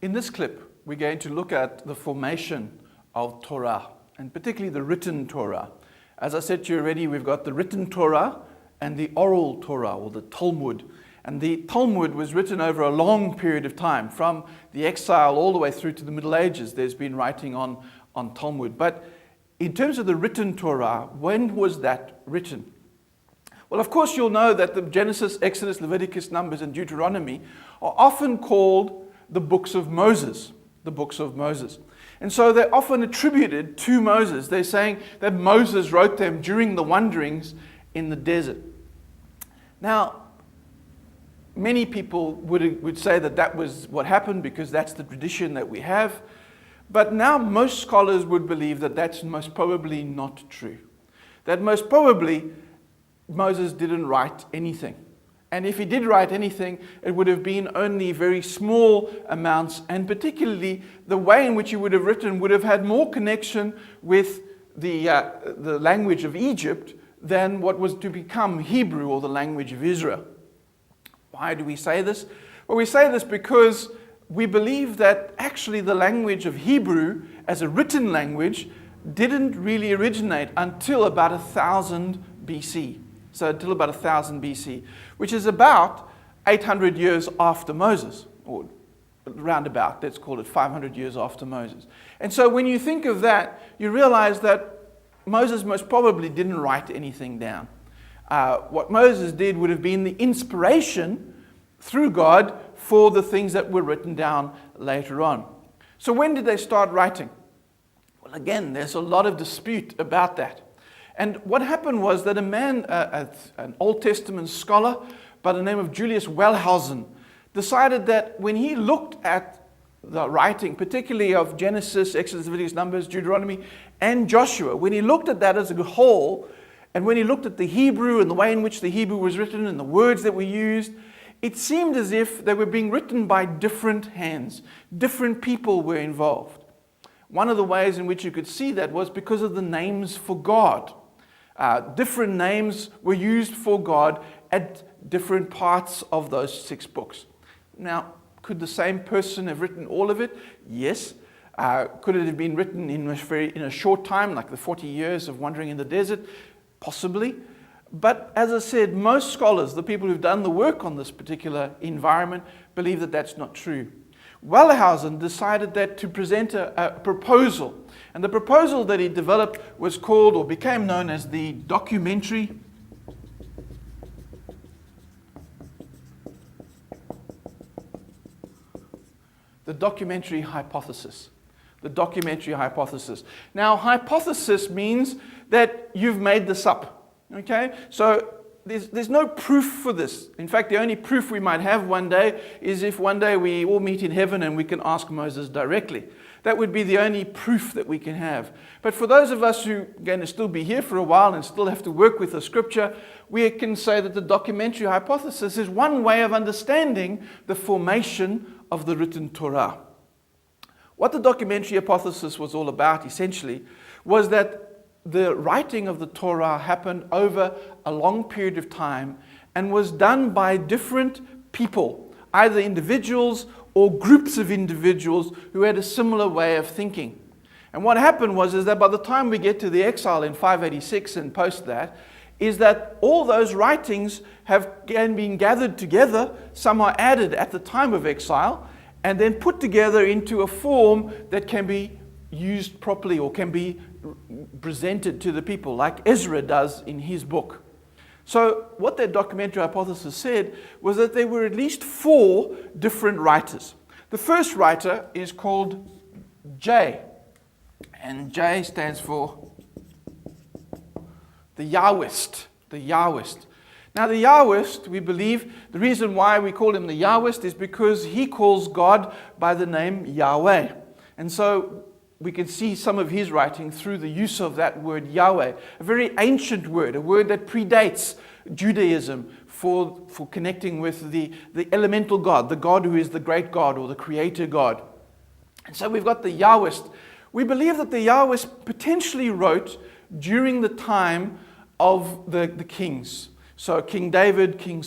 In this clip, we're going to look at the formation of Torah, and particularly the written Torah. As I said to you already, we've got the written Torah and the oral Torah, or the Talmud. And the Talmud was written over a long period of time, from the exile all the way through to the Middle Ages. There's been writing on Talmud. But in terms of the written Torah, when was that written? Well, of course, you'll know that the Genesis, Exodus, Leviticus, Numbers, and Deuteronomy are often called the books of Moses, the books of Moses. And so they're often attributed to Moses. They're saying that Moses wrote them during the wanderings in the desert. Now, many people would say that that was what happened because that's the tradition that we have. But now most scholars would believe that that's most probably not true. That most probably Moses didn't write anything. And if he did write anything, it would have been only very small amounts, and particularly the way in which he would have written would have had more connection with the language of Egypt than what was to become Hebrew, or the language of Israel. Why do we say this? Well, we say this because we believe that actually the language of Hebrew as a written language didn't really originate until about 1000 BC. So until about 1000 BC, which is about 800 years after Moses, or roundabout, let's call it 500 years after Moses. And so when you think of that, you realize that Moses most probably didn't write anything down. What Moses did would have been the inspiration through God for the things that were written down later on. So when did they start writing? Well, again, there's a lot of dispute about that. And what happened was that a man, an Old Testament scholar by the name of Julius Wellhausen, decided that when he looked at the writing, particularly of Genesis, Exodus, Leviticus, Numbers, Deuteronomy, and Joshua, when he looked at that as a whole, and when he looked at the Hebrew and the way in which the Hebrew was written and the words that were used, it seemed as if they were being written by different hands. Different people were involved. One of the ways in which you could see that was because of the names for God. Different names were used for God at different parts of those 6 books. Now, could the same person have written all of it? Yes. Could it have been written in a short time, like the 40 years of wandering in the desert? Possibly. But as I said, most scholars, the people who've done the work on this particular environment, believe that that's not true. Wellhausen decided that to present a proposal. And the proposal that he developed was called, or became known as, the documentary hypothesis. The documentary hypothesis. Now, hypothesis means that you've made this up. Okay? So there's no proof for this. In fact, the only proof we might have one day is if one day we all meet in heaven and we can ask Moses directly. That would be the only proof that we can have. But for those of us who are going to still be here for a while and still have to work with the scripture, we can say that the documentary hypothesis is one way of understanding the formation of the written Torah. What the documentary hypothesis was all about, essentially, was that the writing of the Torah happened over a long period of time and was done by different people, either individuals or groups of individuals who had a similar way of thinking. And what happened was that by the time we get to the exile in 586 and post that, is that all those writings have been gathered together. Some are added at the time of exile and then put together into a form that can be used properly or can be presented to the people, like Ezra does in his book. So what that documentary hypothesis said was that there were at least 4 different writers. The first writer is called J, and J stands for the Yahwist. The Yahwist. Now the Yahwist, we believe, the reason why we call him the Yahwist is because he calls God by the name Yahweh. And so we can see some of his writing through the use of that word Yahweh, a very ancient word, a word that predates Judaism for connecting with the elemental God, the God who is the great God or the creator God. And so we've got the Yahwist. We believe that the Yahwist potentially wrote during the time of the kings. So King David, King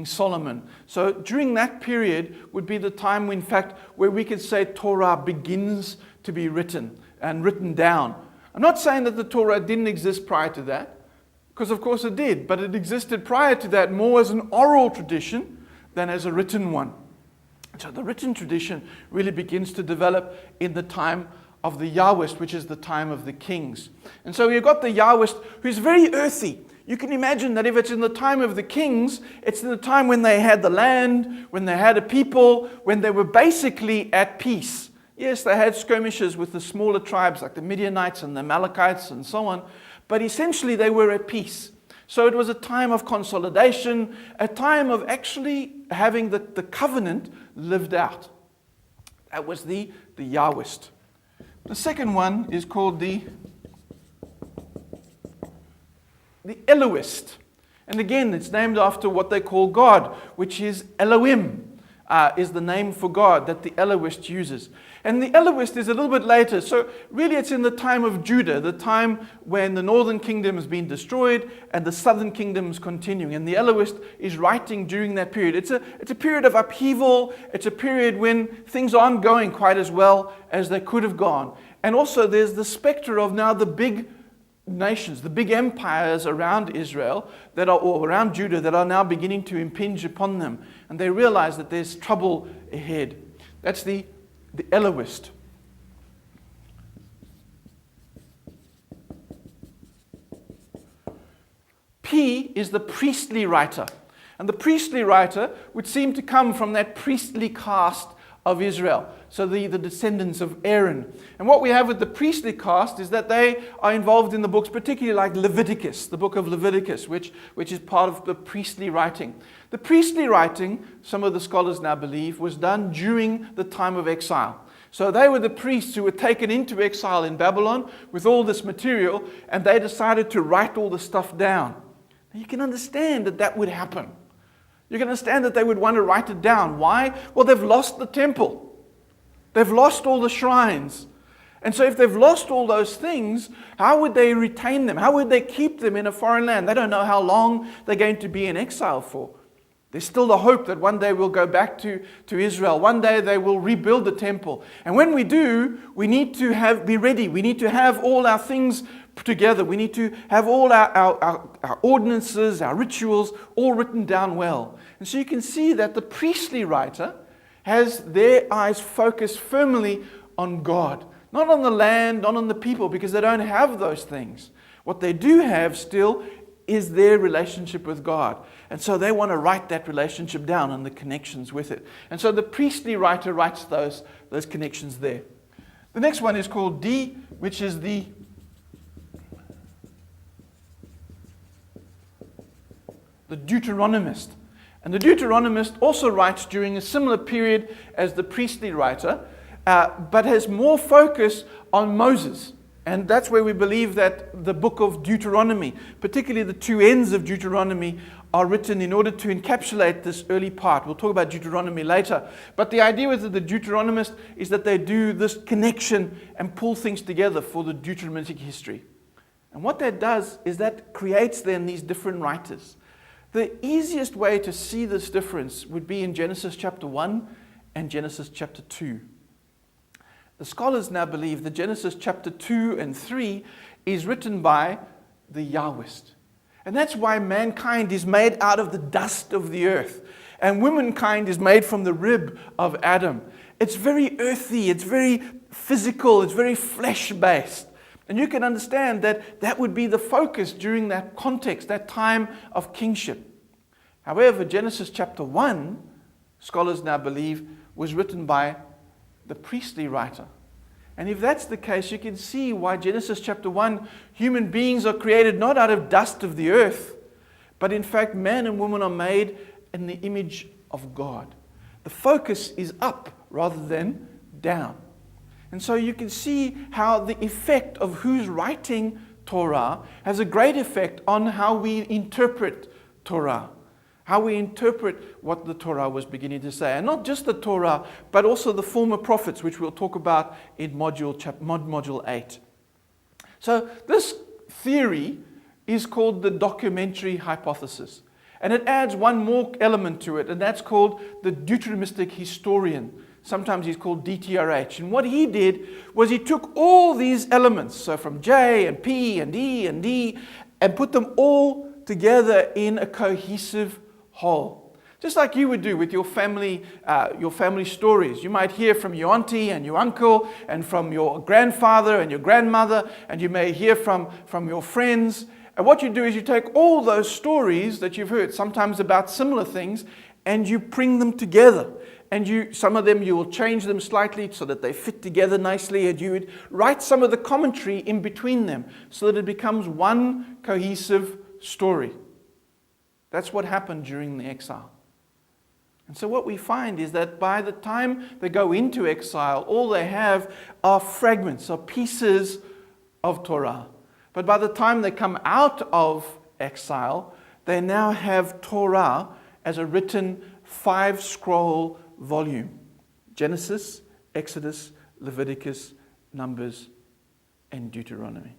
Solomon. So during that period would be the time, in fact, where we could say Torah begins to be written and written down. I'm not saying that the Torah didn't exist prior to that, because of course it did, but it existed prior to that more as an oral tradition than as a written one. So the written tradition really begins to develop in the time of the Yahwist, which is the time of the kings. And so you've got the Yahwist, who's very earthy. You can imagine that if it's in the time of the kings, it's in the time when they had the land, when they had a people, when they were basically at peace. Yes, they had skirmishes with the smaller tribes like the Midianites and the Amalekites and so on, but essentially they were at peace. So it was a time of consolidation, a time of actually having the covenant lived out. That was the Yahwist. The second one is called the Elohist. And again, it's named after what they call God, which is Elohim, is the name for God that the Elohist uses. And the Elohist is a little bit later. So really it's in the time of Judah, the time when the northern kingdom has been destroyed and the southern kingdom is continuing. And the Elohist is writing during that period. It's a period of upheaval. It's a period when things aren't going quite as well as they could have gone. And also there's the specter of now the big nations, the big empires around Israel or around Judah that are now beginning to impinge upon them. And they realize that there's trouble ahead. That's the Elohist. P is the priestly writer. And the priestly writer would seem to come from that priestly caste of Israel. So the descendants of Aaron. And what we have with the priestly caste is that they are involved in the books, particularly like Leviticus, the book of Leviticus, which is part of the priestly writing. The priestly writing, some of the scholars now believe, was done during the time of exile. So they were the priests who were taken into exile in Babylon with all this material, and they decided to write all the stuff down. Now you can understand that would happen. You can understand that they would want to write it down. Why? Well, they've lost the temple. They've lost all the shrines. And so if they've lost all those things, how would they retain them? How would they keep them in a foreign land? They don't know how long they're going to be in exile for. There's still the hope that one day we'll go back to Israel. One day they will rebuild the temple. And when we do, we need to be ready. We need to have all our things together. We need to have all our ordinances, our rituals, all written down well. And so you can see that the priestly writer has their eyes focused firmly on God. Not on the land, not on the people, because they don't have those things. What they do have still is their relationship with God. And so they want to write that relationship down and the connections with it. And so the priestly writer writes those connections there. The next one is called D, which is the Deuteronomist. And the Deuteronomist also writes during a similar period as the priestly writer, but has more focus on Moses. And that's where we believe that the book of Deuteronomy, particularly the two ends of Deuteronomy, are written in order to encapsulate this early part. We'll talk about Deuteronomy later. But the idea with the Deuteronomist is that they do this connection and pull things together for the Deuteronomic history. And what that does is that creates then these different writers. The easiest way to see this difference would be in Genesis chapter 1 and Genesis chapter 2. The scholars now believe that Genesis chapter 2 and 3 is written by the Yahwist. And that's why mankind is made out of the dust of the earth. And womankind is made from the rib of Adam. It's very earthy, it's very physical, it's very flesh-based. And you can understand that would be the focus during that context, that time of kingship. However, Genesis chapter 1, scholars now believe, was written by the priestly writer. And if that's the case, you can see why Genesis chapter 1, human beings are created not out of dust of the earth, but in fact man and woman are made in the image of God. The focus is up rather than down. And so you can see how the effect of who's writing Torah has a great effect on how we interpret Torah, how we interpret what the Torah was beginning to say. And not just the Torah, but also the former prophets, which we'll talk about in module 8. So this theory is called the documentary hypothesis. And it adds one more element to it, and that's called the Deuteronomistic historian. Sometimes he's called DTRH. And what he did was he took all these elements, so from J and P and E and D, and put them all together in a cohesive whole. Just like you would do with your family stories. You might hear from your auntie and your uncle and from your grandfather and your grandmother, and you may hear from your friends. And what you do is you take all those stories that you've heard, sometimes about similar things, and you bring them together. And some of them you will change them slightly so that they fit together nicely, and you would write some of the commentary in between them so that it becomes one cohesive story. That's what happened during the exile. And so what we find is that by the time they go into exile, all they have are fragments, are pieces of Torah. But by the time they come out of exile, they now have Torah as a written 5-scroll volume. Genesis, Exodus, Leviticus, Numbers, and Deuteronomy.